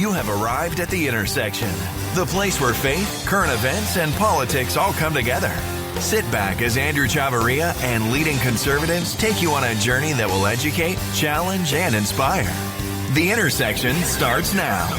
You have arrived at the intersection, the place where faith, current events, and politics all come together. Sit back as Andrew Chavarrilla and leading conservatives take you on a journey that will educate, challenge, and inspire. The intersection starts now.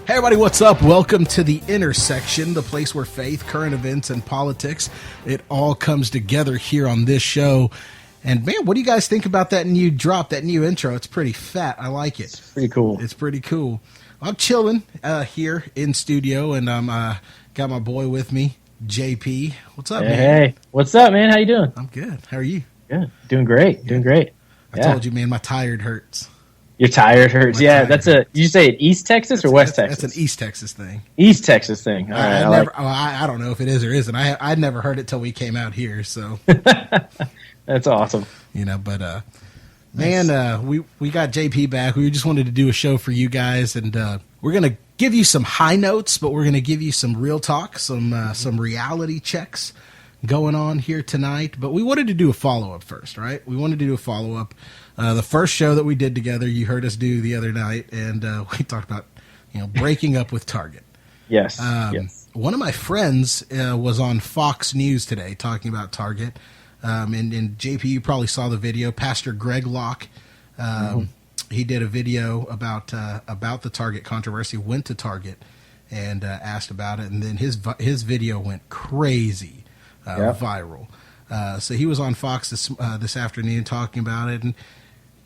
Hey everybody, what's up? Welcome to The Intersection, the place where faith, current events, and politics, it all comes together here on this show. And man, what do you guys think about that new drop, that new intro? It's pretty fat. I like it. It's pretty cool. It's pretty cool. I'm chilling here in studio, and I'm got my boy with me, JP. What's up, man? Hey, what's up, man? How you doing? I'm good. How are you? Good. Doing great. Doing great. I told you, man, my tired hurts. Your tired hurts. Yeah, that's a. Did you say it East Texas or West Texas? That's an East Texas thing. East Texas thing. All right. I don't know if it is or isn't. I'd never heard it till we came out here. So that's awesome. You know, but man, we got JP back. We just wanted to do a show for you guys, and we're gonna give you some high notes, but we're gonna give you some real talk, some reality checks going on here tonight. But we wanted to do a follow up first, right? We wanted to do a follow up. The first show that we did together, you heard us do the other night, and we talked about, breaking up with Target. Yes. Yes. One of my friends was on Fox News today talking about Target, and JP, you probably saw the video. Pastor Greg Locke, he did a video about the Target controversy. Went to Target and asked about it, and then his video went crazy, viral. So he was on Fox this afternoon talking about it, and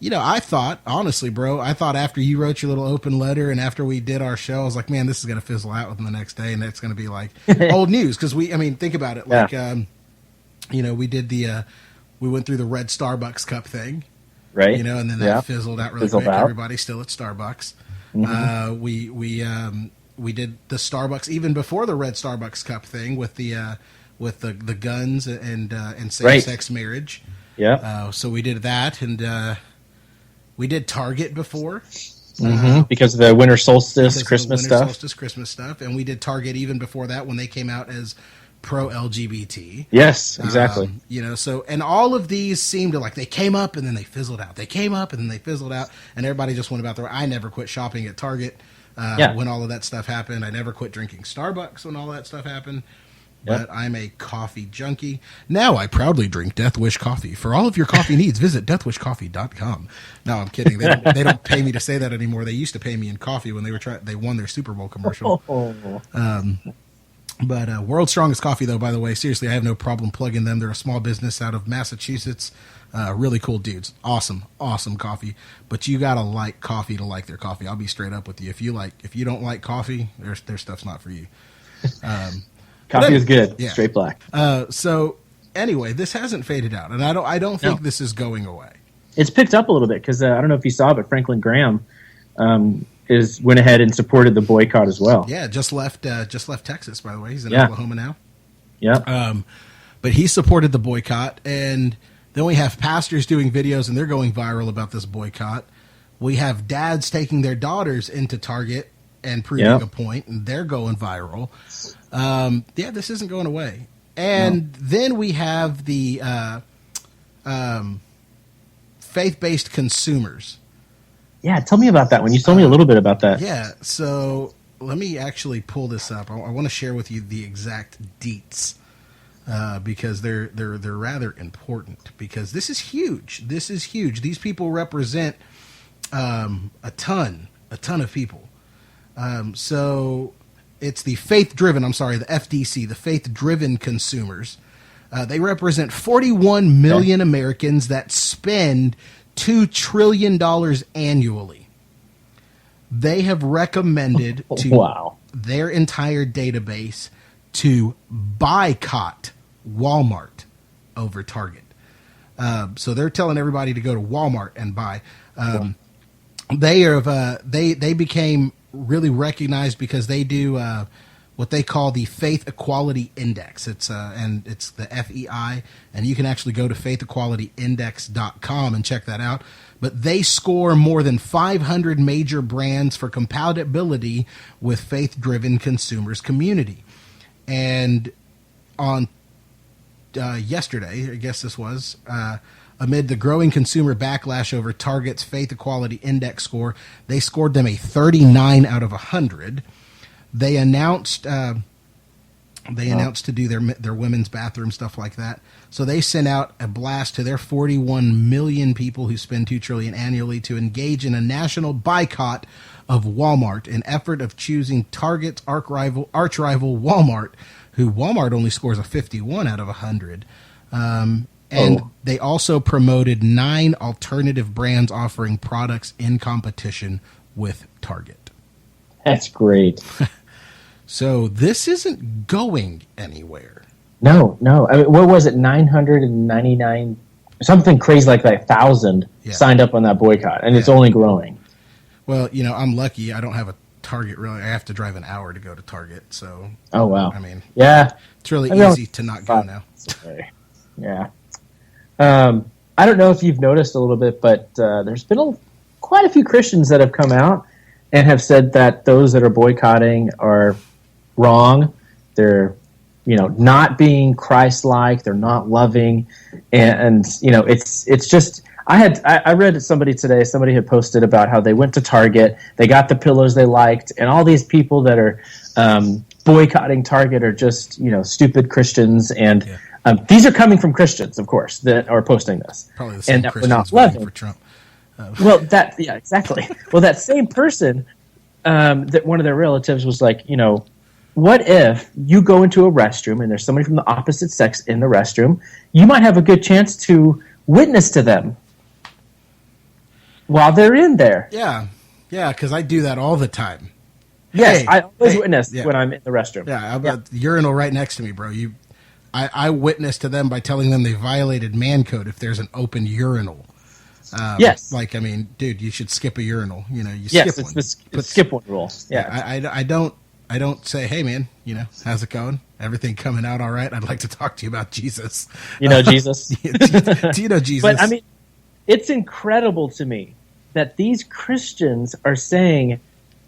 I thought, honestly, bro, after you wrote your little open letter and after we did our show, I was like, man, this is going to fizzle out within the next day, and that's going to be like old news. Because think about it. Like, we did we went through the red Starbucks cup thing. Right. And then that fizzled out really quick. Everybody's still at Starbucks. Mm-hmm. We did the Starbucks, even before the red Starbucks cup thing with the guns and same-sex marriage. Yeah. So we did that, and we did Target before. Because of the winter solstice Christmas stuff. And we did Target even before that when they came out as pro-LGBT. Yes, exactly. And all of these seemed to, like, they came up and then they fizzled out. They came up and then they fizzled out, and everybody just went about their way. I never quit shopping at Target when all of that stuff happened. I never quit drinking Starbucks when all that stuff happened. But I'm a coffee junkie. Now I proudly drink Death Wish coffee. For all of your coffee needs, visit deathwishcoffee.com. No, I'm kidding. They don't pay me to say that anymore. They used to pay me in coffee when they won their Super Bowl commercial. But World's Strongest Coffee, though, by the way, seriously, I have no problem plugging them. They're a small business out of Massachusetts. Really cool dudes. Awesome coffee. But you gotta like coffee to like their coffee. I'll be straight up with you. If you don't like coffee, their stuff's not for you. Coffee is good. Yeah. Straight black. So anyway, this hasn't faded out, and I don't think this is going away. It's picked up a little bit because I don't know if you saw, but Franklin Graham went ahead and supported the boycott as well. Yeah, just left Texas, by the way. He's in Oklahoma now. Yeah. But he supported the boycott, and then we have pastors doing videos, and they're going viral about this boycott. We have dads taking their daughters into Target and proving a point, and they're going viral. This isn't going away. And then we have the faith-based consumers. Yeah, tell me about that one. You told me a little bit about that. Yeah, so let me actually pull this up. I want to share with you the exact deets because they're rather important, because this is huge. This is huge. These people represent a ton of people. So it's the the FDC, the faith-driven consumers. They represent 41 million Americans that spend $2 trillion annually. They have recommended to their entire database to boycott Walmart over Target. So they're telling everybody to go to Walmart and buy. They became really recognized because they do what they call the Faith Equality Index. It's the FEI, and you can actually go to faitequalityindex.com and check that out. But they score more than 500 major brands for compatibility with faith-driven consumers community. And on yesterday, I guess this was, amid the growing consumer backlash over Target's Faith Equality Index score, they scored them a 39 out of 100. They announced to do their women's bathroom stuff like that. So they sent out a blast to their 41 million people who spend $2 trillion annually to engage in a national boycott of Walmart, an effort of choosing Target's arch rival Walmart, who Walmart only scores a 51 out of 100. They also promoted 9 alternative brands offering products in competition with Target. That's great. So this isn't going anywhere. No. I mean, what was it? 999, something crazy like that. 1,000 signed up on that boycott, and it's only growing. Well, I'm lucky. I don't have a Target really. I have to drive an hour to go to Target. So. Oh wow. I mean. Yeah. It's really easy to not go now. Yeah. I don't know if you've noticed a little bit, but there's been quite a few Christians that have come out and have said that those that are boycotting are wrong. They're, not being Christ-like. They're not loving, and it's just. I read somebody today. Somebody had posted about how they went to Target, they got the pillows they liked, and all these people that are boycotting Target are just stupid Christians, and these are coming from Christians, of course, that are posting this. Probably the same and that Christians we're not voting loving for Trump. Exactly. Well, that same person, that one of their relatives was like, what if you go into a restroom and there's somebody from the opposite sex in the restroom? You might have a good chance to witness to them while they're in there. Yeah, because I do that all the time. Yes, I always witness when I'm in the restroom. Yeah, I've got the urinal right next to me, bro. I witness to them by telling them they violated man code if there's an open urinal. Yes. Like, I mean, dude, you should skip a urinal. You skip one. It's skip one rule. Yeah. I don't say, hey, man, how's it going? Everything coming out all right? I'd like to talk to you about Jesus. Jesus? Do you know Jesus? But, I mean, it's incredible to me that these Christians are saying,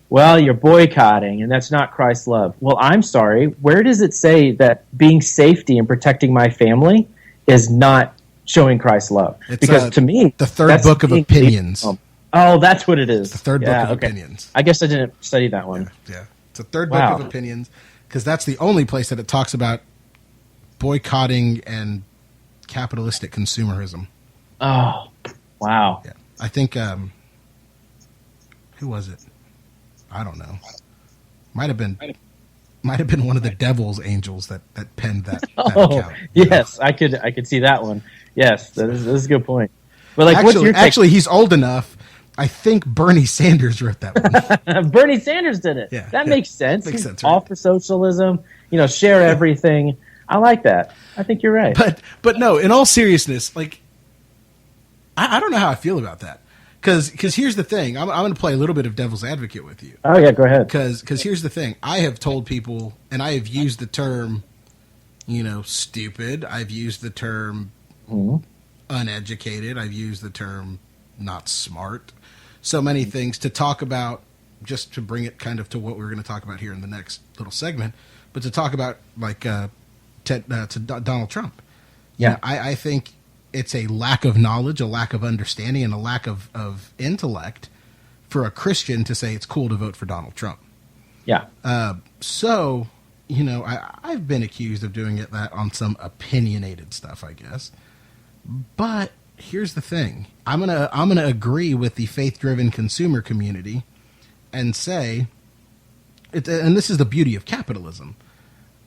well, you're boycotting, and that's not Christ's love. Well, I'm sorry. Where does it say that being safety and protecting my family is not showing Christ's love? Because to me, the third book of opinions. Oh, that's what it is. The third book of opinions. I guess I didn't study that one. Yeah. It's the third book of opinions, because that's the only place that it talks about boycotting and capitalistic consumerism. Oh, wow. Yeah. I think, who was it? I don't know. Might have been one of the devil's angels that penned that account. Yes, I could see that one. Yes, that is a good point. But like, actually, he's old enough. I think Bernie Sanders wrote that one. Bernie Sanders did it. Yeah, that makes sense. Makes sense, right? All for socialism. Share everything. I like that. I think you're right. But no, in all seriousness, like, I don't know how I feel about that. Because here's the thing. I'm going to play a little bit of devil's advocate with you. Oh, yeah, go ahead. Because here's the thing. I have told people, and I have used the term, stupid. I've used the term uneducated. I've used the term not smart. So many things to talk about, just to bring it kind of to what we're going to talk about here in the next little segment, but to talk about, like, to Donald Trump. Yeah. I think it's a lack of knowledge, a lack of understanding, and a lack of intellect for a Christian to say it's cool to vote for Donald Trump. Yeah. So, I've been accused of doing that on some opinionated stuff, I guess. But here's the thing. I'm gonna agree with the faith-driven consumer community and say, and this is the beauty of capitalism.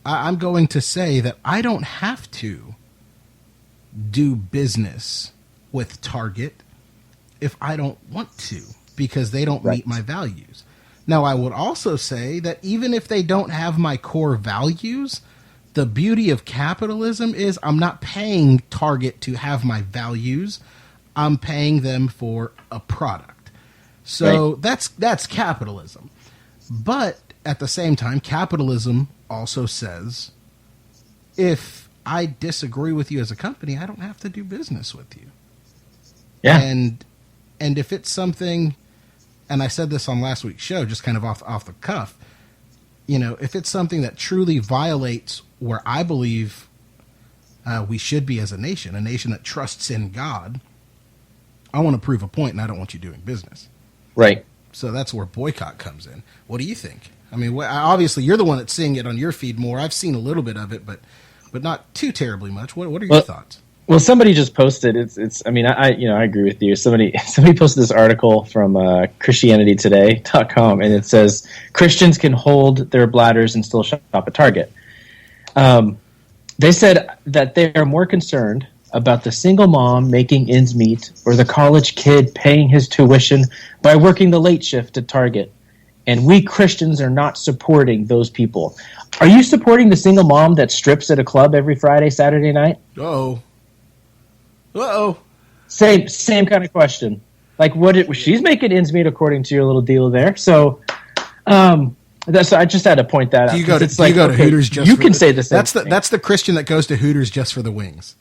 I'm going to say that I don't have to do business with Target if I don't want to, because they don't meet my values. Now, I would also say that even if they don't have my core values, the beauty of capitalism is I'm not paying Target to have my values. I'm paying them for a product. So that's capitalism. But at the same time, capitalism also says, if I disagree with you as a company, I don't have to do business with you. Yeah. And if it's something, and I said this on last week's show, just kind of off the cuff, if it's something that truly violates where I believe we should be as a nation that trusts in God. I want to prove a point, and I don't want you doing business. Right. So that's where boycott comes in. What do you think? I mean, obviously you're the one that's seeing it on your feed more. I've seen a little bit of it, but not too terribly much. What are your thoughts? Well, somebody just posted. It's. I mean, I agree with you. Somebody posted this article from ChristianityToday.com, and it says Christians can hold their bladders and still shop at Target. They said that they are more concerned about the single mom making ends meet or the college kid paying his tuition by working the late shift at Target. And we Christians are not supporting those people. Are you supporting the single mom that strips at a club every Friday, Saturday night? Uh-oh. Same kind of question. Like, she's making ends meet according to your little deal there. So, I just had to point that out. Do you go to Hooters just you for can say the same thing. That's the Christian that goes to Hooters just for the wings.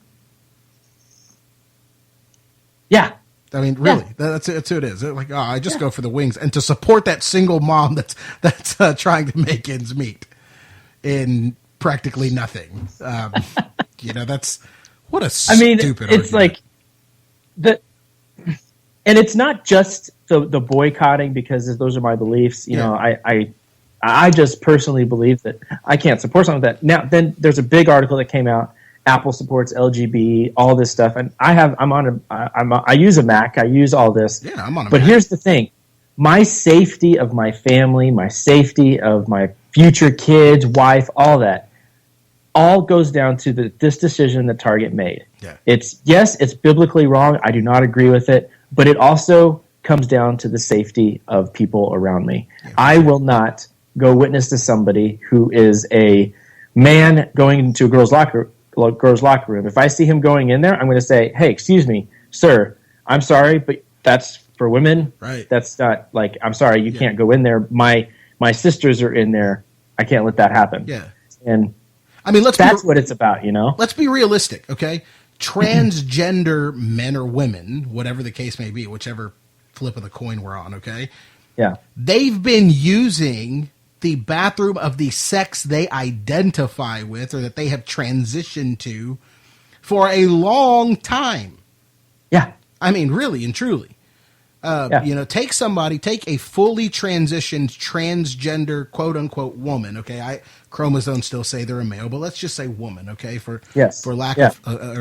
Yeah. I mean, really, that's who it is. They're like, I just go for the wings, and to support that single mom that's trying to make ends meet in practically nothing. That's what a stupid. It's argument. like and it's not just the boycotting because those are my beliefs. You know, I just personally believe that I can't support something like that. Now, then there's a big article that came out. Apple supports LGBT, all this stuff, and I use a Mac. I use all this. Yeah, I'm on a But Mac. here's the thing: my safety of my family, my safety of my future kids, wife, all that, all goes down to this decision that Target made. Yeah. It's biblically wrong. I do not agree with it, but it also comes down to the safety of people around me. Yeah. I will not go witness to somebody who is a man going into a girl's locker room. If I see him going in there, I'm going to say, "Hey, excuse me, sir, I'm sorry, but that's for women. Right. That's not like, I'm sorry, you can't go in there. My sisters are in there. I can't let that happen." Yeah. And I mean, that's what it's about, Let's be realistic, okay? Transgender men or women, whatever the case may be, whichever flip of the coin we're on, okay? Yeah. They've been using the bathroom of the sex they identify with or that they have transitioned to for a long time. Yeah. I mean, really and truly. Take a fully transitioned transgender quote-unquote woman, okay? Chromosomes still say they're a male, but let's just say woman, okay? For lack of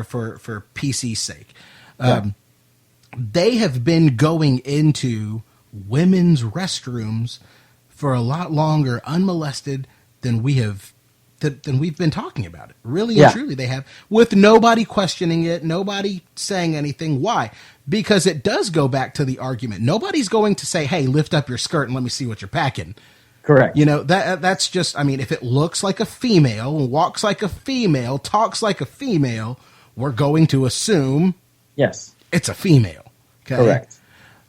for PC's sake. They have been going into women's restrooms for a lot longer, unmolested than we've been talking about it. Really and truly, they have, with nobody questioning it, nobody saying anything. Why? Because it does go back to the argument. Nobody's going to say, "Hey, lift up your skirt and let me see what you're packing." Correct. That's just, I mean, if it looks like a female, walks like a female, talks like a female, we're going to assume it's a female. Okay? Correct.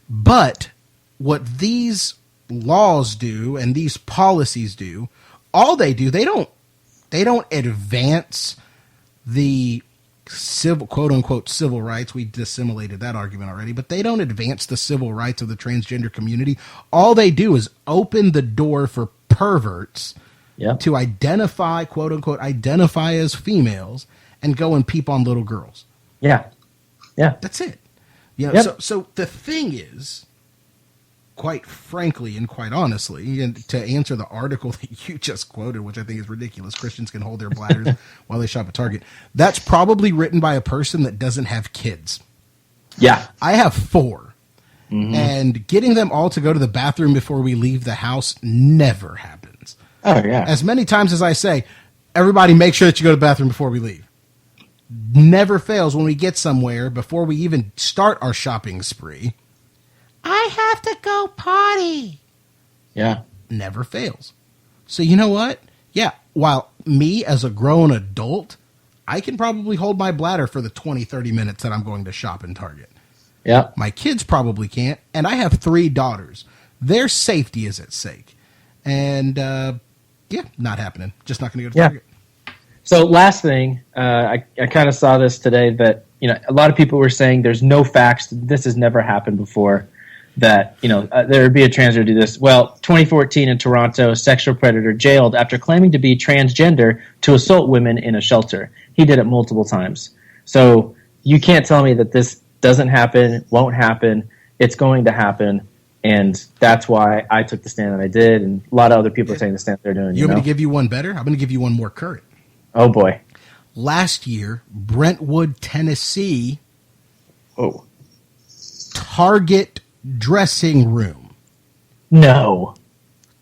But what these laws do and these policies do, all they do, they don't advance the civil, quote unquote, civil rights. We dissimulated that argument already, but they don't advance the civil rights of the transgender community. All they do is open the door for perverts to identify, quote unquote, identify as females and go and peep on little girls. Yeah. That's it. So the thing is, quite frankly and quite honestly, and to answer the article that you just quoted, which I think is ridiculous, Christians can hold their bladders while they shop at Target. That's probably written by a person that doesn't have kids. Yeah. I have 4. Mm-hmm. And getting them all to go to the bathroom before we leave the house never happens. Oh, yeah. As many times as I say, everybody make sure that you go to the bathroom before we leave. Never fails when we get somewhere, before we even start our shopping spree, "I have to go potty." Yeah. Never fails. So you know what? Yeah, while me as a grown adult, I can probably hold my bladder for the 20, 30 minutes that I'm going to shop in Target. Yeah. My kids probably can't, and I have 3 daughters. Their safety is at stake. And, not happening. Just not going to go to Target. So last thing, I kind of saw this today that, a lot of people were saying there's no facts. This has never happened before. That, there would be a transgender do this. Well, 2014 in Toronto, sexual predator jailed after claiming to be transgender to assault women in a shelter. He did it multiple times. So you can't tell me that this doesn't happen, won't happen. It's going to happen. And that's why I took the stand that I did. And a lot of other people are taking the stand they're doing. You want me to give you one better? I'm going to give you one more current. Oh, boy. Last year, Brentwood, Tennessee. Oh. Target dressing room. No.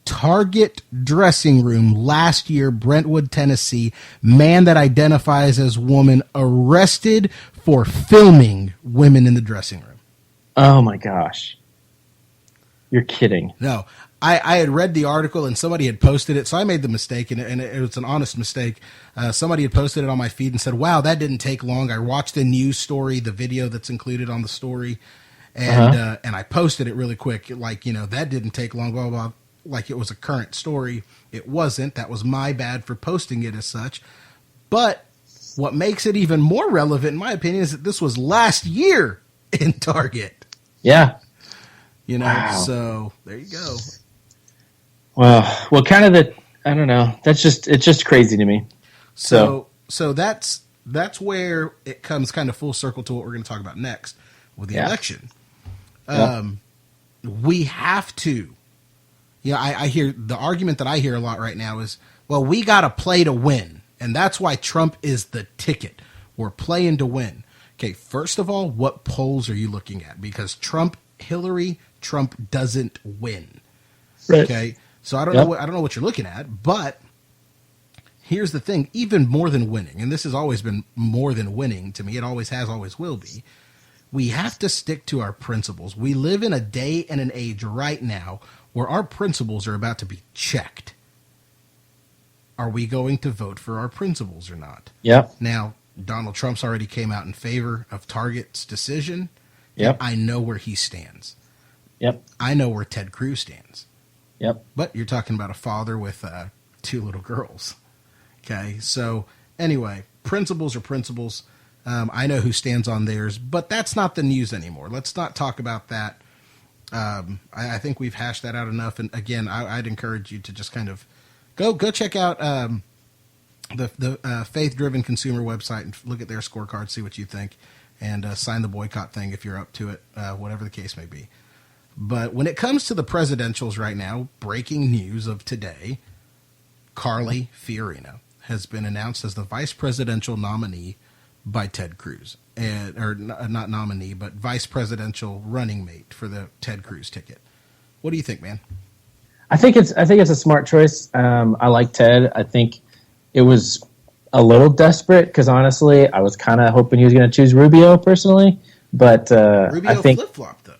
Target dressing room last year, Brentwood, Tennessee. Man that identifies as woman arrested for filming women in the dressing room. Oh, my gosh. You're kidding. No. I had read the article and somebody had posted it, so I made the mistake, and it was an honest mistake. Somebody had posted it on my feed and said, wow, that didn't take long. I watched the news story, the video that's included on the story, and I posted it really quick, like, that didn't take long, blah, blah, blah, like it was a current story. It wasn't. That was my bad for posting it as such. But what makes it even more relevant, in my opinion, is that this was last year in Target. Yeah. Wow. So there you go. Well, kind of I don't know. It's just crazy to me. So that's where it comes kind of full circle to what we're going to talk about next with the election. We have to, I hear the argument that I hear a lot right now is, well, we got to play to win. And that's why Trump is the ticket. We're playing to win. Okay. First of all, what polls are you looking at? Because Trump doesn't win. Right. Okay. So I don't know what you're looking at, but here's the thing, even more than winning, and this has always been more than winning to me, it always has, always will be, we have to stick to our principles. We live in a day and an age right now where our principles are about to be checked. Are we going to vote for our principles or not? Yeah. Now, Donald Trump's already came out in favor of Target's decision. Yep. I know where he stands. Yep. I know where Ted Cruz stands. Yep. But you're talking about a father with 2 little girls. Okay. So anyway, principles are principles. I know who stands on theirs, but that's not the news anymore. Let's not talk about that. I think we've hashed that out enough. And again, I'd encourage you to just kind of go check out the faith-driven consumer website and look at their scorecard, see what you think, and sign the boycott thing if you're up to it, whatever the case may be. But when it comes to the presidentials right now, breaking news of today, Carly Fiorina has been announced as the vice presidential nominee by Ted Cruz. Not nominee, but vice presidential running mate for the Ted Cruz ticket. What do you think, man? I think it's a smart choice. I like Ted. I think it was a little desperate because honestly, I was kind of hoping he was going to choose Rubio personally, but Rubio I think flip-flopped though.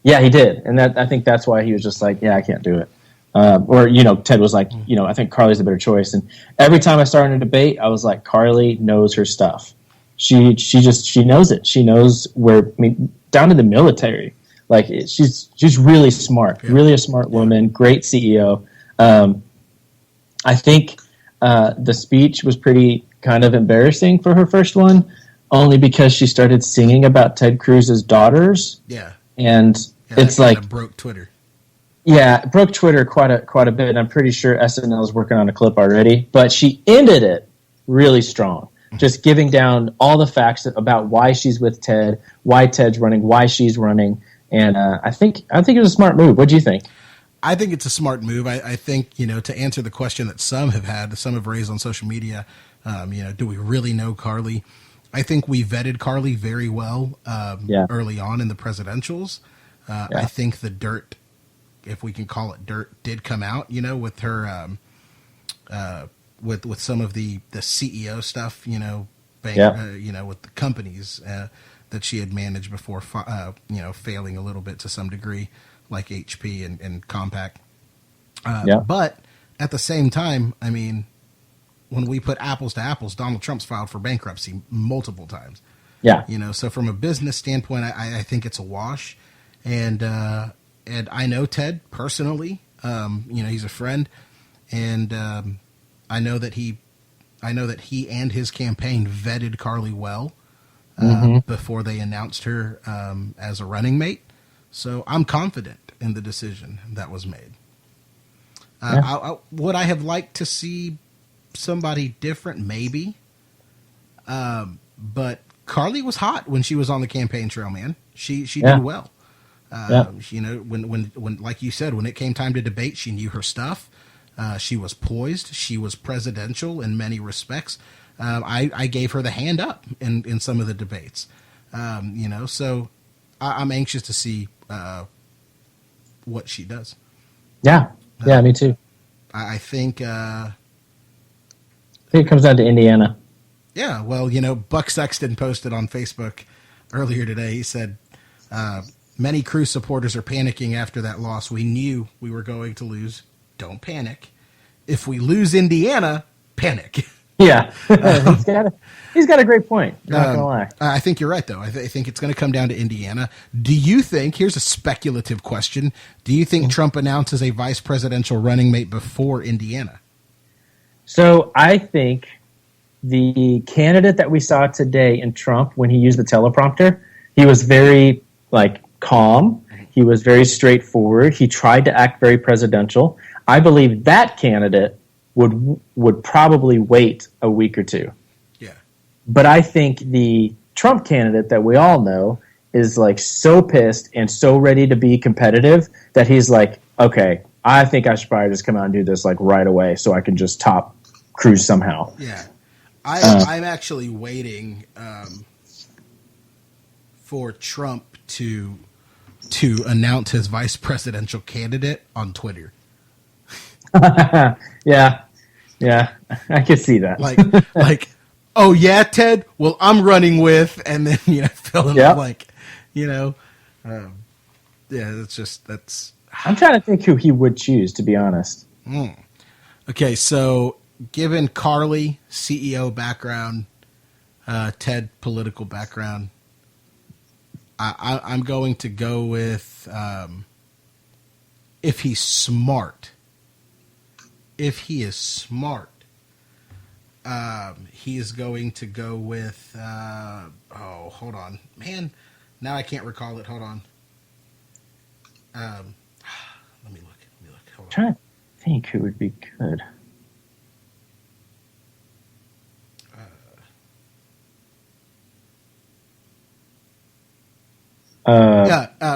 Yeah, he did, and I think that's why he was just like, yeah, I can't do it. Ted was like, I think Carly's a better choice. And every time I started a debate, I was like, Carly knows her stuff. She knows it. She knows down to the military. Like she's really smart, really a smart woman, great CEO. I think the speech was pretty kind of embarrassing for her first one, only because she started singing about Ted Cruz's daughters. Yeah. And it's like broke Twitter. Yeah, it broke Twitter quite a bit. And I'm pretty sure SNL is working on a clip already. But she ended it really strong, just giving down all the facts about why she's with Ted, why Ted's running, why she's running. And I think it was a smart move. What do you think? I think it's a smart move. I think, to answer the question that some have raised on social media, do we really know Carly? I think we vetted Carly very well early on in the presidentials. I think the dirt, if we can call it dirt, did come out, with her, with some of the CEO stuff, with the companies that she had managed before, failing a little bit to some degree, like HP and Compaq. But at the same time, I mean, when we put apples to apples, Donald Trump's filed for bankruptcy multiple times. Yeah. So from a business standpoint, I think it's a wash. And I know Ted personally. He's a friend, and I know that he and his campaign vetted Carly well before they announced her as a running mate. So I'm confident in the decision that was made. Would I have liked to see somebody different? Maybe. But Carly was hot when she was on the campaign trail, man. She Yeah. did well. You know, when like you said, when it came time to debate, she knew her stuff. She was poised. She was presidential in many respects. I gave her the hand up in some of the debates. You know, so I'm anxious to see what she does. Yeah, me too. I think. I think it comes down to Indiana. Yeah, well, you know, Buck Sexton posted on Facebook earlier today. He said, many Cruz supporters are panicking after that loss. We knew we were going to lose. Don't panic. If we lose Indiana, panic. Yeah, he's got a great point. Not gonna lie. I think you're right, though. I think it's going to come down to Indiana. Do you think? Here's a speculative question. Do you think Trump announces a vice presidential running mate before Indiana? So I think the candidate that we saw today in Trump, when he used the teleprompter, he was very calm. He was very straightforward. He tried to act very presidential. I believe that candidate would probably wait a week or two. Yeah. But I think the Trump candidate that we all know is so pissed and so ready to be competitive that he's like, okay, I think I should probably just come out and do this right away so I can just top Cruz somehow. Yeah. I'm actually waiting for Trump to announce his vice presidential candidate on Twitter. Yeah, I could see that. Oh yeah, Ted. Well, I'm running with, and then fill in the blank. Yeah, that's. I'm trying to think who he would choose, to be honest. Okay, so given Carly CEO background, Ted political background, I'm going to go with if he's smart. If he is smart, he is going to go with. Hold on, man. Now I can't recall it. Hold on. Let me look. Hold on. I'm trying to think who would be good.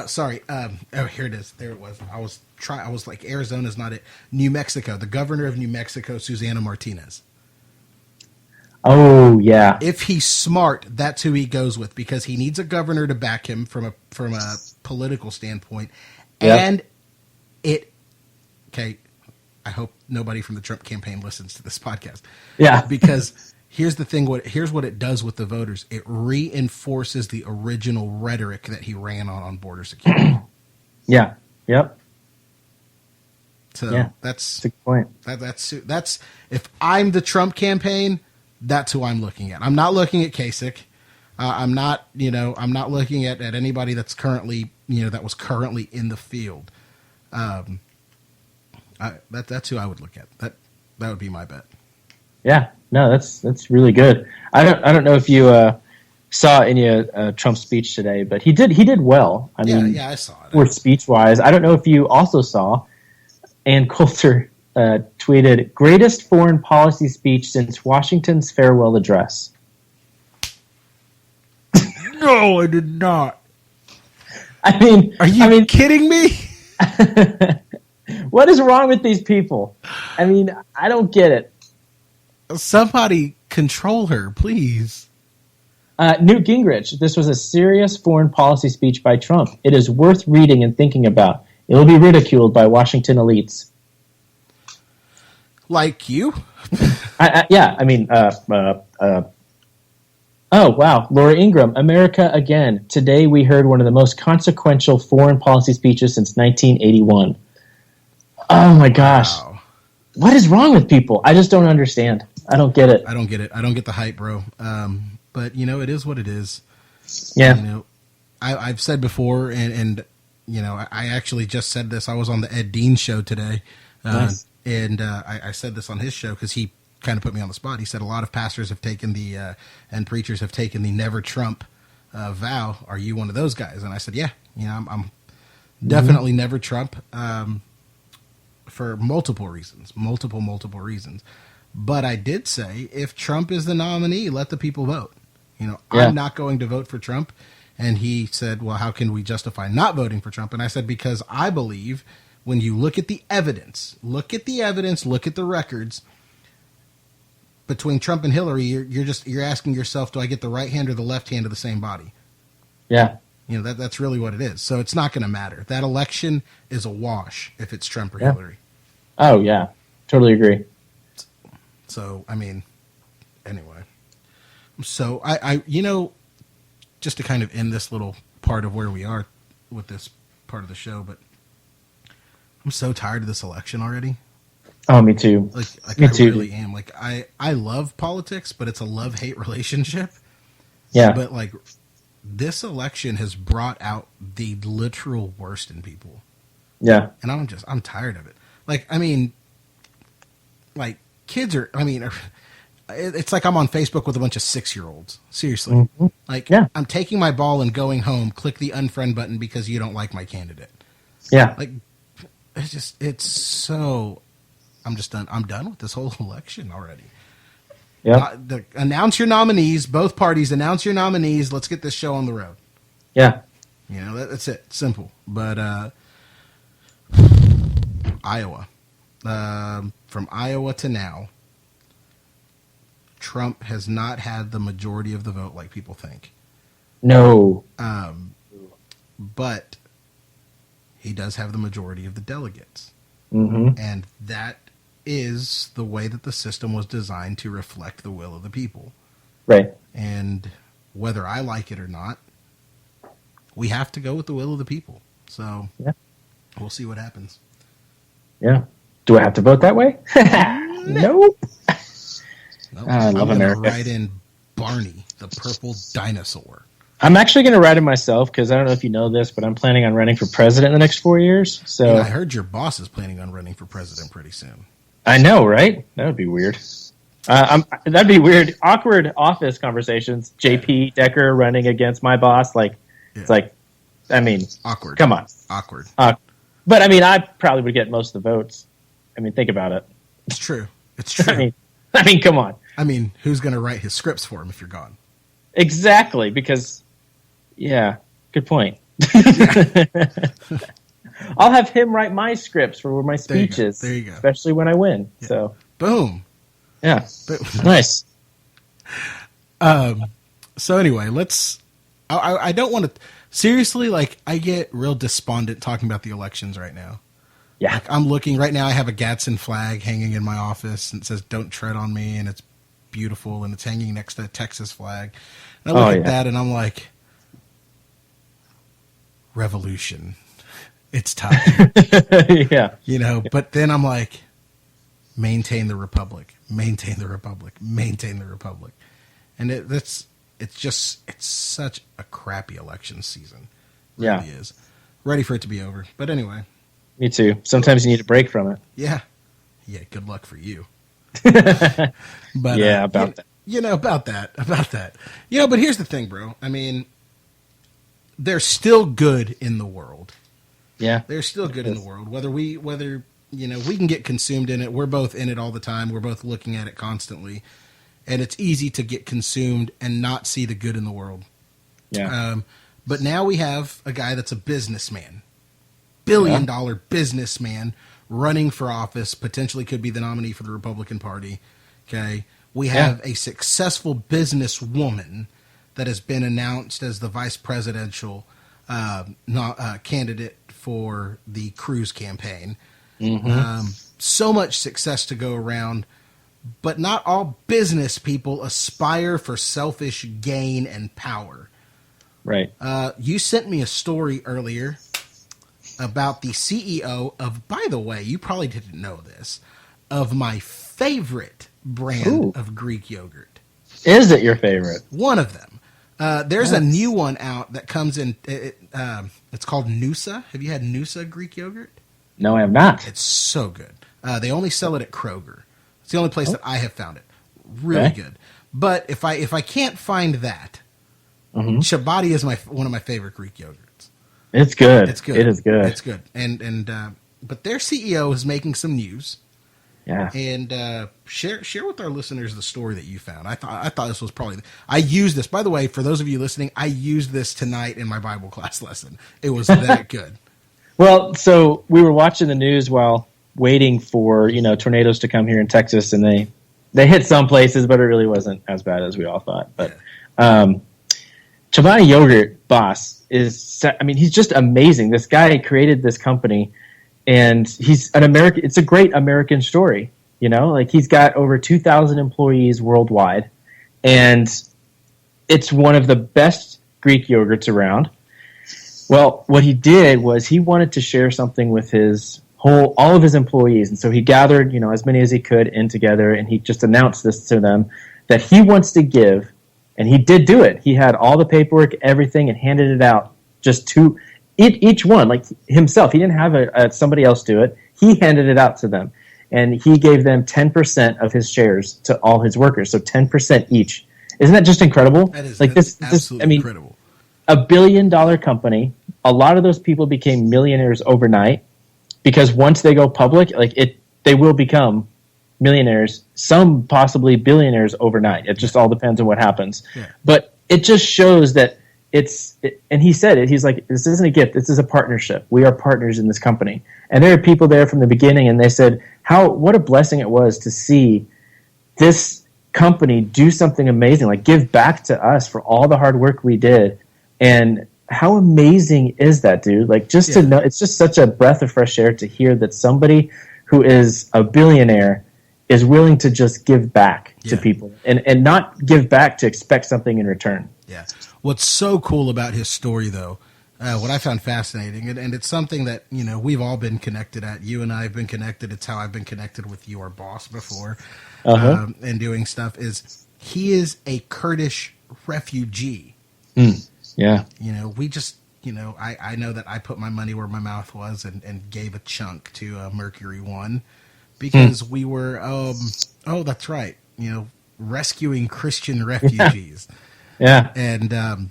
Sorry. Here it is. There it was. I was like, Arizona's not it. New Mexico. The governor of New Mexico, Susana Martinez. Oh yeah. If he's smart, that's who he goes with because he needs a governor to back him from a political standpoint, and Okay, I hope nobody from the Trump campaign listens to this podcast. Yeah, because. Here's the thing. Here's what it does with the voters. It reinforces the original rhetoric that he ran on border security. Yeah. Yep. So that's a good point. That's if I'm the Trump campaign, that's who I'm looking at. I'm not looking at Kasich. I'm not looking at anybody that's currently that was currently in the field. That's who I would look at. That would be my bet. Yeah, no, that's really good. I don't know if you saw any of Trump's speech today, but he did well. I mean, I saw it. For speech wise, I don't know if you also saw. Ann Coulter tweeted, "Greatest foreign policy speech since Washington's farewell address." No, I did not. I mean, are you kidding me? What is wrong with these people? I mean, I don't get it. Somebody control her, please. Newt Gingrich, this was a serious foreign policy speech by Trump. It is worth reading and thinking about. It will be ridiculed by Washington elites. Like you? Oh, wow. Laura Ingram, America again. Today we heard one of the most consequential foreign policy speeches since 1981. Oh, my gosh. Wow. What is wrong with people? I just don't understand. I don't get it. I don't get it. I don't get the hype, bro. But, it is what it is. Yeah. I've said before, and I actually just said this. I was on the Ed Dean show today. Nice. And I said this on his show because he kind of put me on the spot. He said a lot of pastors have taken and preachers have taken the never Trump vow. Are you one of those guys? And I said, yeah. I'm definitely never Trump for multiple reasons. Multiple reasons. But I did say, if Trump is the nominee, let the people vote. I'm not going to vote for Trump. And he said, well, how can we justify not voting for Trump? And I said, because I believe when you look at the evidence, look at the records between Trump and Hillary, you're asking yourself, do I get the right hand or the left hand of the same body? Yeah. That's really what it is. So it's not going to matter. That election is a wash if it's Trump or Hillary. Oh, yeah. Totally agree. So, anyway. So, I just to kind of end this little part of where we are with this part of the show, but I'm so tired of this election already. Oh, me too. Me too. Really am. I love politics, but it's a love-hate relationship. Yeah. But this election has brought out the literal worst in people. Yeah. And I'm tired of it. Kids are, it's like I'm on Facebook with a bunch of 6-year-olds. Seriously. Mm-hmm. I'm taking my ball and going home, click the unfriend button because you don't like my candidate. Yeah. It's so, I'm just done. I'm done with this whole election already. Yeah. Announce your nominees. Both parties announce your nominees. Let's get this show on the road. Yeah. That's it. Simple. But Iowa. From Iowa to now, Trump has not had the majority of the vote like people think. No. But he does have the majority of the delegates. Mm-hmm. And that is the way that the system was designed to reflect the will of the people. Right. And whether I like it or not, we have to go with the will of the people. So we'll see what happens. Yeah. Do I have to vote that way? Nope. I love America. I'm going to write in Barney, the purple dinosaur. I'm actually going to write it myself because I don't know if you know this, but I'm planning on running for president in the next 4 years. So I heard your boss is planning on running for president pretty soon. I know, right? That would be weird. That'd be weird. Awkward office conversations. JP Decker running against my boss. It's awkward. Come on. Awkward. But I probably would get most of the votes. Think about it. It's true. It's true. Come on. Who's going to write his scripts for him if you're gone? Exactly, because, good point. I'll have him write my scripts for my speeches. There you go. Especially when I win. Yeah. So boom. Yeah. Nice. So anyway, I don't want to seriously, I get real despondent talking about the elections right now. Yeah. I'm looking right now. I have a Gadsden flag hanging in my office and it says "Don't tread on me," and it's beautiful, and it's hanging next to a Texas flag. And I look at that and I'm like, revolution. It's time. Yeah. But then I'm like, maintain the republic, maintain the republic, maintain the republic. And it's such a crappy election season. It really is. Ready for it to be over. But anyway. Me too. Sometimes you need a break from it. Yeah. Yeah. Good luck for you. But about that. About that. But here's the thing, bro. There's still good in the world. Yeah. There's still good in the world. Whether we can get consumed in it. We're both in it all the time. We're both looking at it constantly. And it's easy to get consumed and not see the good in the world. Yeah. But now we have a guy that's a businessman. Billion-dollar businessman running for office, potentially could be the nominee for the Republican Party. Okay. We have a successful businesswoman that has been announced as the vice presidential candidate for the Cruz campaign. Mm-hmm. So much success to go around, but not all business people aspire for selfish gain and power. Right. You sent me a story earlier about the CEO of, by the way, you probably didn't know this, of my favorite brand of Greek yogurt. Is it your favorite? One of them. There's a new one out that comes in, it's called Noosa. Have you had Noosa Greek yogurt? No, I have not. It's so good. They only sell it at Kroger. It's the only place that I have found it. Really good. But if I can't find that, Chobani is one of my favorite Greek yogurts. It's good. It's good. It is good. It's good. And but their CEO is making some news, Yeah. And share with our listeners the story that you found. I thought this was probably. I used this, by the way, for those of you listening. I used this tonight in my Bible class lesson. It was that good. Well, so we were watching the news while waiting for tornadoes to come here in Texas, and they hit some places, but it really wasn't as bad as we all thought. But Chobani Yogurt Boss he's just amazing. This guy created this company, and he's an American. It's a great American story. He's got over 2,000 employees worldwide, and it's one of the best Greek yogurts around. Well, what he did was he wanted to share something with all of his employees, and so he gathered, as many as he could in together, and he just announced this to them that he wants to give, and he did do it. He had all the paperwork, everything, and handed it out just to each one, like himself. He didn't have somebody else do it. He handed it out to them, and he gave them 10% of his shares to all his workers, so 10% each. Isn't that just incredible? That is absolutely incredible. $1 billion company. A lot of those people became millionaires overnight because once they go public, they will become millionaires, some possibly billionaires overnight. It just all depends on what happens. Yeah. But it just shows that and he said it, he's like, this isn't a gift, this is a partnership. We are partners in this company. And there are people there from the beginning, and they said, what a blessing it was to see this company do something amazing, like give back to us for all the hard work we did. And how amazing is that, dude? To know, it's just such a breath of fresh air to hear that somebody who is a billionaire is willing to just give back to people and not give back to expect something in return. Yeah. What's so cool about his story, though, what I found fascinating, and it's something that, we've all been connected at. You and I have been connected. It's how I've been connected with your boss before and doing stuff, is he is a Kurdish refugee. Yeah. We just, I know that I put my money where my mouth was and gave a chunk to Mercury One because we were, that's right, rescuing Christian refugees. Yeah. And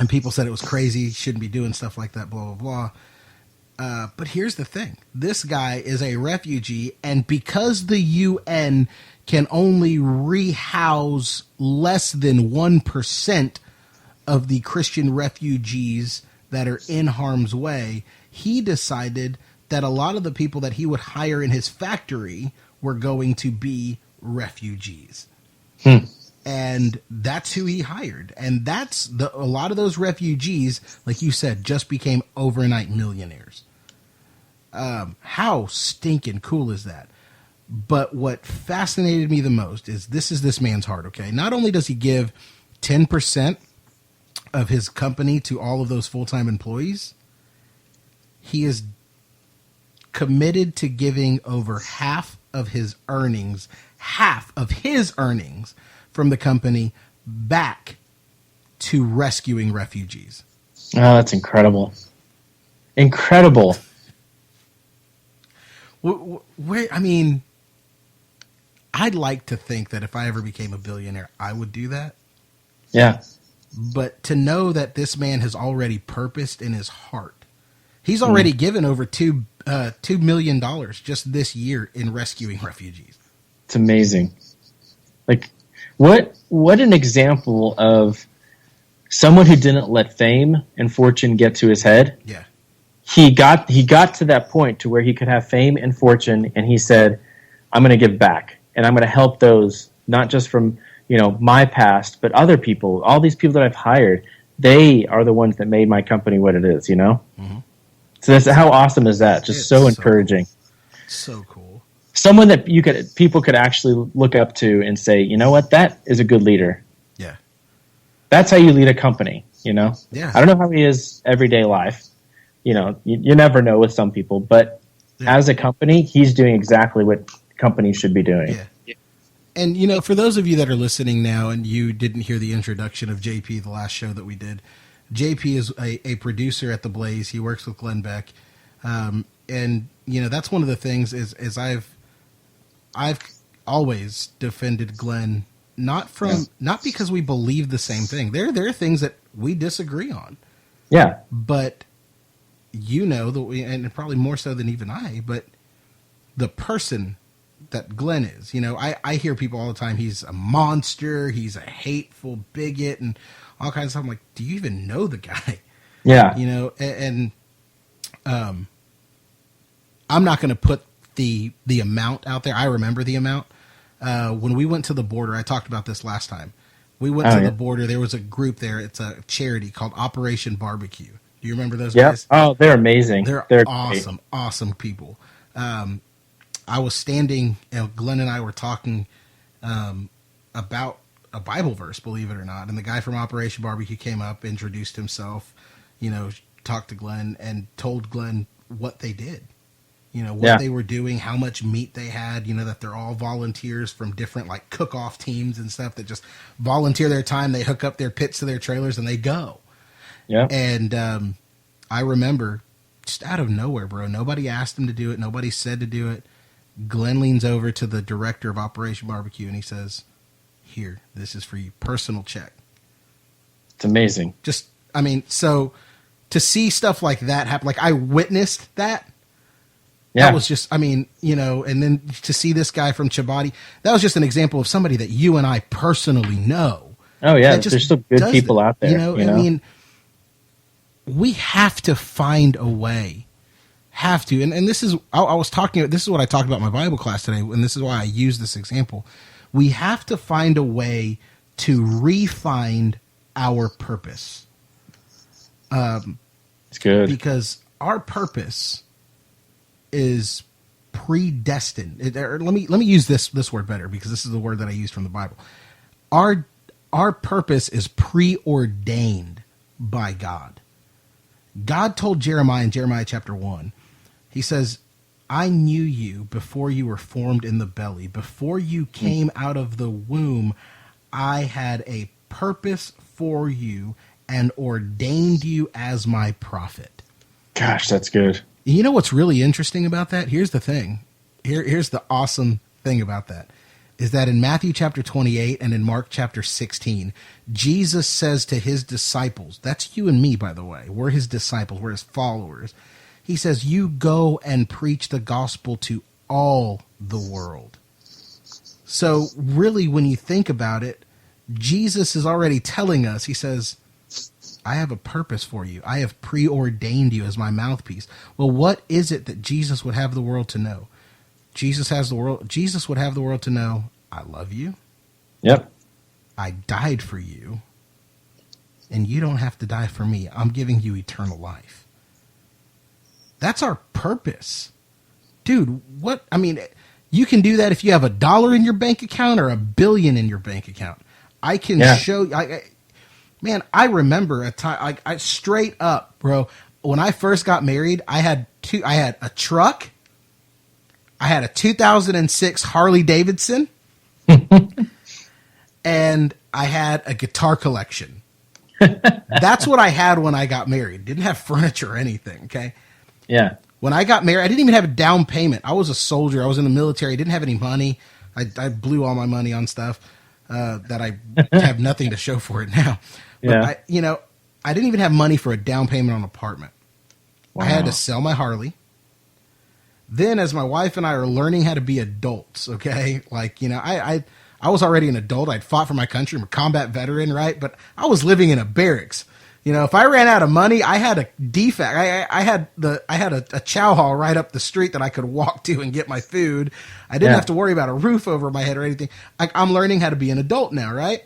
people said it was crazy, shouldn't be doing stuff like that, blah, blah, blah. But here's the thing. This guy is a refugee, and because the UN can only rehouse less than 1% of the Christian refugees that are in harm's way, he decided that a lot of the people that he would hire in his factory were going to be refugees. And that's who he hired. And a lot of those refugees, like you said, just became overnight millionaires. How stinking cool is that? But what fascinated me the most is this man's heart, okay? Not only does he give 10% of his company to all of those full-time employees, he is committed to giving over half of his earnings from the company back to rescuing refugees. Oh, that's incredible. Incredible. I mean, I'd like to think that if I ever became a billionaire, I would do that. Yeah. But to know that this man has already purposed in his heart, he's already given over $2 million just this year in rescuing refugees. It's amazing. What an example of someone who didn't let fame and fortune get to his head. Yeah. He got to that point to where he could have fame and fortune, and he said, I'm going to give back, and I'm going to help those, not just from my past, but other people. All these people that I've hired, they are the ones that made my company what it is, Mm-hmm. So how awesome is that? Just so encouraging. So cool. Someone that people could actually look up to and say, you know what, that is a good leader. Yeah. That's how you lead a company, Yeah. I don't know how he is everyday life. You never know with some people, but as a company, he's doing exactly what companies should be doing. Yeah. And, for those of you that are listening now and you didn't hear the introduction of JP, the last show that we did, JP is a producer at The Blaze. He works with Glenn Beck. And, that's one of the things is I've always defended Glenn, not because we believe the same thing. There are things that we disagree on. Yeah. But and probably more so than even I, but the person that Glenn is. You know, I hear people all the time, he's a monster, he's a hateful bigot, and all kinds of stuff. I'm like, do you even know the guy? Yeah. You know, and I'm not going to put the amount out there. I remember the amount. When we went to the border, I talked about this last time. We went to the border. There was a group there. It's a charity called Operation Barbecue. Do you remember those guys? Oh, they're amazing. They're awesome, awesome people. I was standing, Glenn and I were talking about a Bible verse, believe it or not. And the guy from Operation Barbecue came up, introduced himself, you know, talked to Glenn and told Glenn what they did. You know, what they were doing, how much meat they had, you know, that they're all volunteers from different like cook-off teams and stuff that just volunteer their time. They hook up their pits to their trailers and they go. Yeah. And I remember just out of nowhere, bro, nobody asked him to do it. Nobody said to do it. Glenn leans over to the director of Operation Barbecue and he says, "Here, this is for you. Personal check." It's amazing. Just, I mean, so to see stuff like that happen, like I witnessed that. Yeah. That was just, I mean, you know, and then to see this guy from Chobani, that was just an example of somebody that you and I personally know. Oh, yeah. There's some good people out there. You know, I mean, we have to find a way. Have to. And this is, I was talking about, this is what I talked about in my Bible class today, and this is why I use this example. We have to find a way to re-find our purpose. It's good. Because our purpose is predestined. Let me use this word better, because this is the word that I use from the Bible. Our purpose is preordained by God. God told Jeremiah in Jeremiah chapter 1, he says, "I knew you before you were formed in the belly. Before you came out of the womb, I had a purpose for you and ordained you as my prophet." Gosh, that's good. You know what's really interesting about that? Here's the thing. Here's the awesome thing about that, is that in Matthew chapter 28 and in Mark chapter 16, Jesus says to his disciples, that's you and me, by the way, we're his disciples, we're his followers. He says, "You go and preach the gospel to all the world." So really, when you think about it, Jesus is already telling us, he says, "I have a purpose for you. I have preordained you as my mouthpiece." Well, what is it that Jesus would have the world to know? Jesus would have the world to know, I love you. Yep. I died for you. And you don't have to die for me. I'm giving you eternal life. That's our purpose. Dude, you can do that if you have $1 in your bank account or $1 billion in your bank account. I can show man, I remember a time, I straight up, bro, when I first got married, I had a truck, I had a 2006 Harley Davidson, and I had a guitar collection. That's what I had when I got married. Didn't have furniture or anything, okay? Yeah. When I got married, I didn't even have a down payment. I was a soldier. I was in the military. I didn't have any money. I blew all my money on stuff that I have nothing to show for it now. But Yeah. I didn't even have money for a down payment on an apartment. Wow. I had to sell my Harley. Then as my wife and I are learning how to be adults, okay? Like, I was already an adult. I'd fought for my country. I'm a combat veteran, right? But I was living in a barracks. If I ran out of money, I had a defect. I had a chow hall right up the street that I could walk to and get my food. I didn't have to worry about a roof over my head or anything. I'm learning how to be an adult now, right?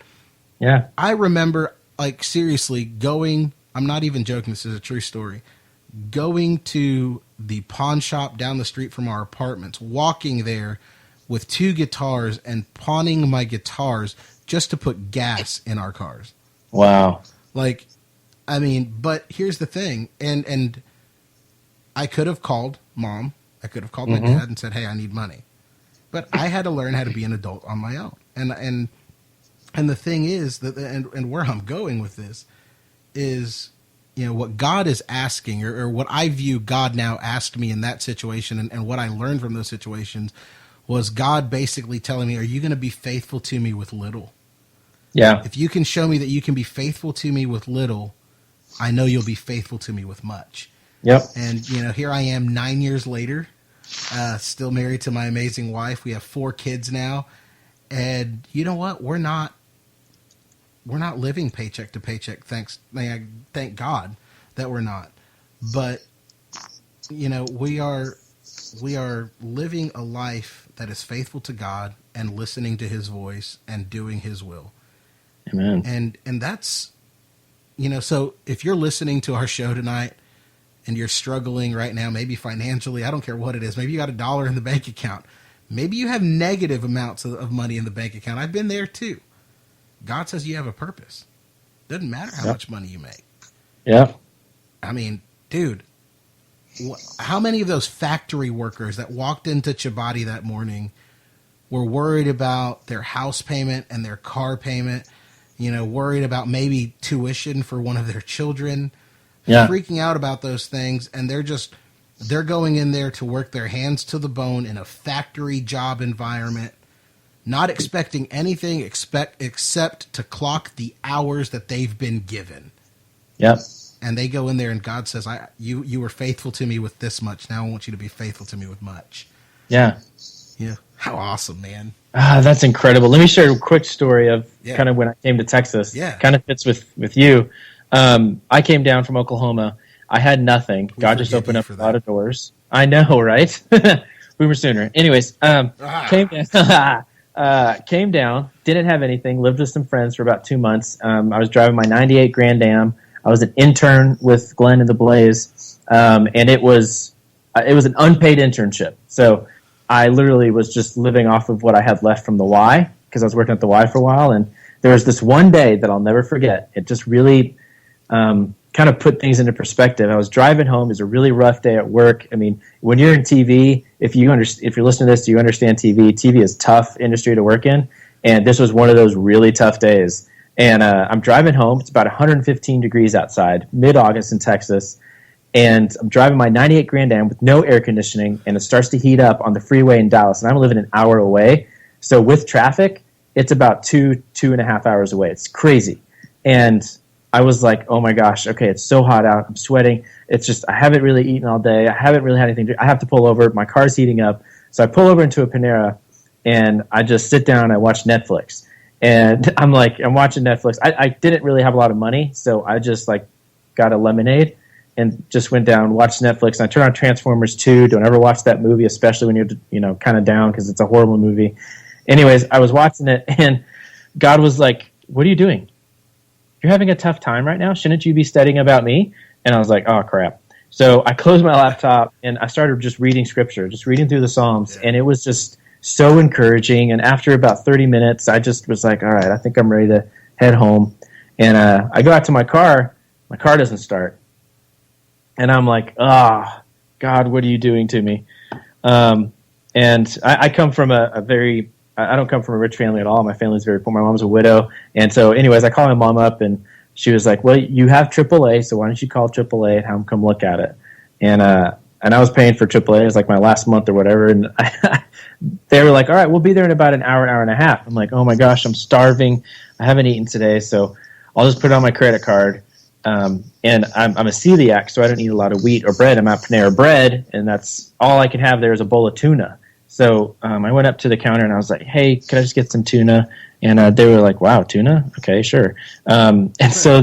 Yeah. I remember, like, seriously going, I'm not even joking, this is a true story, going to the pawn shop down the street from our apartments, walking there with 2 guitars and pawning my guitars just to put gas in our cars. Wow. Like, but here's the thing, and I could have called mom, I could have called my dad and said, "Hey, I need money," but I had to learn how to be an adult on my own. And the thing is that, and where I'm going with this is, what God is asking, or what I view God now asked me in that situation, and what I learned from those situations was God basically telling me, "Are you going to be faithful to me with little? Yeah. If you can show me that you can be faithful to me with little, I know you'll be faithful to me with much." Yep. And, here I am 9 years later. Still married to my amazing wife. We have 4 kids now. And you know what? We're not living paycheck to paycheck. Thank God that we're not. But, you know, we are living a life that is faithful to God and listening to his voice and doing his will. Amen. And that's, you know, so if you're listening to our show tonight and you're struggling right now, maybe financially, I don't care what it is. Maybe you got $1 in the bank account. Maybe you have negative amounts of money in the bank account. I've been there too. God says you have a purpose. Doesn't matter how much money you make. Yeah. I mean, dude, how many of those factory workers that walked into Chobani that morning were worried about their house payment and their car payment, you know, worried about maybe tuition for one of their children, freaking out about those things, and they're going in there to work their hands to the bone in a factory job environment, not expecting anything except to clock the hours that they've been given. Yep. And they go in there and God says, you were faithful to me with this much. Now I want you to be faithful to me with much. Yeah. Yeah. How awesome, man. That's incredible. Let me share a quick story of kind of when I came to Texas. Yeah. Kind of fits with you. I came down from Oklahoma. I had nothing. God just opened up a lot of doors. I know, right? We were sooner. Anyways, came down, didn't have anything, lived with some friends for about 2 months. I was driving my 98 Grand Am. I was an intern with Glenn and the Blaze, and it was an unpaid internship. So I literally was just living off of what I had left from the Y, because I was working at the Y for a while. And there was this one day that I'll never forget. It just really kind of put things into perspective. I was driving home. It was a really rough day at work. I mean, when you're in TV, if you're listening to this, you understand TV. TV is a tough industry to work in, and this was one of those really tough days. And I'm driving home. It's about 115 degrees outside, mid-August in Texas, and I'm driving my 98 Grand Am with no air conditioning, and it starts to heat up on the freeway in Dallas, and I'm living an hour away. So with traffic, it's about 2.5 hours away. It's crazy. And I was like, oh my gosh, okay, it's so hot out. I'm sweating. It's just, I haven't really eaten all day. I haven't really had anything to do. I have to pull over. My car's heating up. So I pull over into a Panera, and I just sit down and I watch Netflix. And I'm watching Netflix. I didn't really have a lot of money, so I just got a lemonade and just went down, watched Netflix. And I turned on Transformers 2. Don't ever watch that movie, especially when you're, kind of down, because it's a horrible movie. Anyways, I was watching it, and God was like, what are you doing? You're having a tough time right now? Shouldn't you be studying about me? And I was like, oh, crap. So I closed my laptop, and I started just reading scripture, just reading through the Psalms, and it was just so encouraging. And after about 30 minutes, I just was like, all right, I think I'm ready to head home. And I go out to my car doesn't start. And I'm like, God, what are you doing to me? And I come from I don't come from a rich family at all. My family's very poor. My mom's a widow. And so anyways, I called my mom up, and she was like, well, you have AAA, so why don't you call AAA and have them come look at it? And I was paying for AAA. It was like my last month or whatever. And they were like, all right, we'll be there in about an hour and a half. I'm like, oh my gosh, I'm starving. I haven't eaten today, so I'll just put it on my credit card. And I'm a celiac, so I don't eat a lot of wheat or bread. I'm at Panera Bread, and that's all I can have there is a bowl of tuna. So I went up to the counter, and I was like, hey, can I just get some tuna? And they were like, wow, tuna? Okay, sure. And so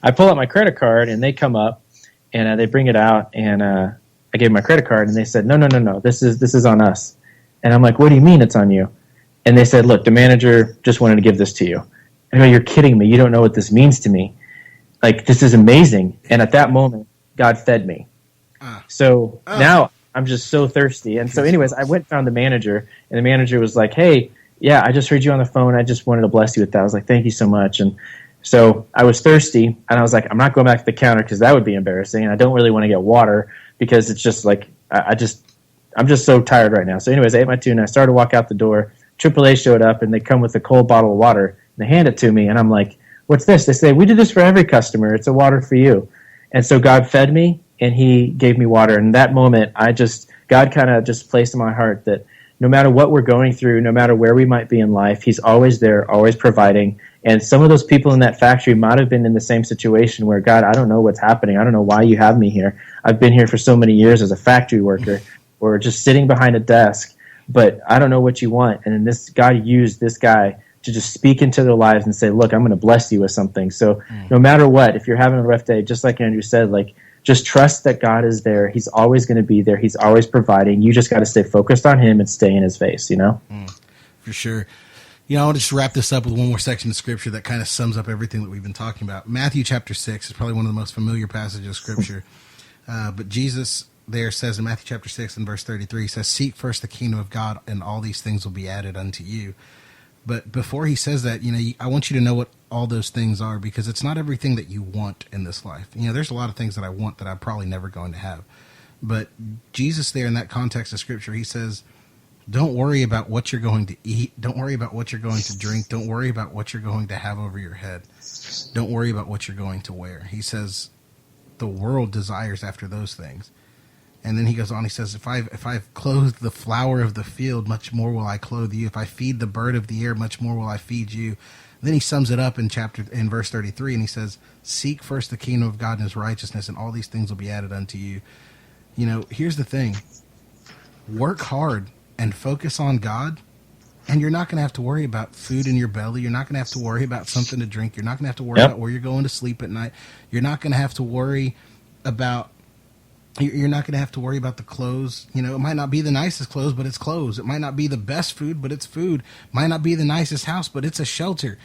I pull out my credit card, and they come up, and they bring it out, and I gave my credit card, and they said, no, this is on us. And I'm like, what do you mean it's on you? And they said, look, the manager just wanted to give this to you. And I go, you're kidding me. You don't know what this means to me. Like, this is amazing. And at that moment, God fed me. So now I'm just so thirsty. And so anyways, I went and found the manager, and the manager was like, hey, yeah, I just heard you on the phone. I just wanted to bless you with that. I was like, thank you so much. And so I was thirsty, and I was like, I'm not going back to the counter because that would be embarrassing. And I don't really want to get water because it's just like, I'm just so tired right now. So anyways, I ate my tuna. I started to walk out the door. AAA showed up, and they come with a cold bottle of water, and they hand it to me. And I'm like, what's this? They say, we do this for every customer. It's a water for you. And so God fed me, and he gave me water. And in that moment, God kind of just placed in my heart that no matter what we're going through, no matter where we might be in life, he's always there, always providing. And some of those people in that factory might have been in the same situation where, God, I don't know what's happening. I don't know why you have me here. I've been here for so many years as a factory worker, or just sitting behind a desk, but I don't know what you want. And then this God used this guy to just speak into their lives and say, look, I'm going to bless you with something. So no matter what, if you're having a rough day, just like Andrew said, like, just trust that God is there. He's always going to be there. He's always providing. You just got to stay focused on him and stay in his face, you know? For sure. You know, I want to just wrap this up with one more section of Scripture that kind of sums up everything that we've been talking about. Matthew chapter 6 is probably one of the most familiar passages of Scripture. But Jesus there says in Matthew chapter 6 and verse 33, he says, seek first the kingdom of God, and all these things will be added unto you. But before he says that, you know, I want you to know what all those things are, because it's not everything that you want in this life. You know, there's a lot of things that I want that I'm probably never going to have. But Jesus there in that context of Scripture, he says, don't worry about what you're going to eat. Don't worry about what you're going to drink. Don't worry about what you're going to have over your head. Don't worry about what you're going to wear. He says the world desires after those things. And then he goes on, he says, if I've clothed the flower of the field, much more will I clothe you. If I feed the bird of the air, much more will I feed you. And then he sums it up in verse 33, and he says, seek first the kingdom of God and his righteousness, and all these things will be added unto you. You know, here's the thing. Work hard and focus on God, and you're not going to have to worry about food in your belly. You're not going to have to worry about something to drink. You're not going to have to worry about where you're going to sleep at night. You're not going to have to worry about the clothes. You know, it might not be the nicest clothes, but it's clothes. It might not be the best food, but it's food. It might not be the nicest house, but it's a shelter.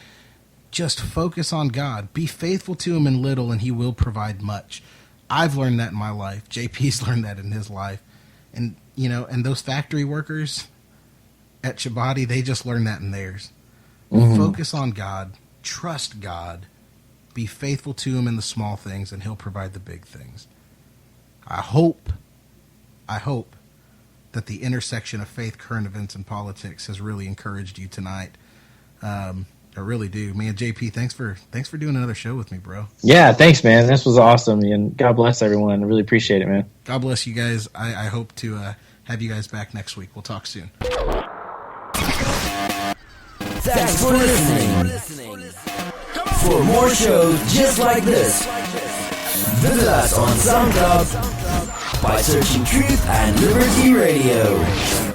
Just focus on God. Be faithful to him in little, and he will provide much. I've learned that in my life. JP's learned that in his life. And, you know, and those factory workers at Chobani, they just learned that in theirs. Focus on God. Trust God. Be faithful to him in the small things, and he'll provide the big things. I hope that the intersection of faith, current events, and politics has really encouraged you tonight. I really do, man. JP, thanks for doing another show with me, bro. Yeah, thanks, man. This was awesome, and God bless everyone. I really appreciate it, man. God bless you guys. I hope to have you guys back next week. We'll talk soon. Thanks for listening. For more shows just like this, visit us on SoundCloud by searching Truth and Liberty Radio.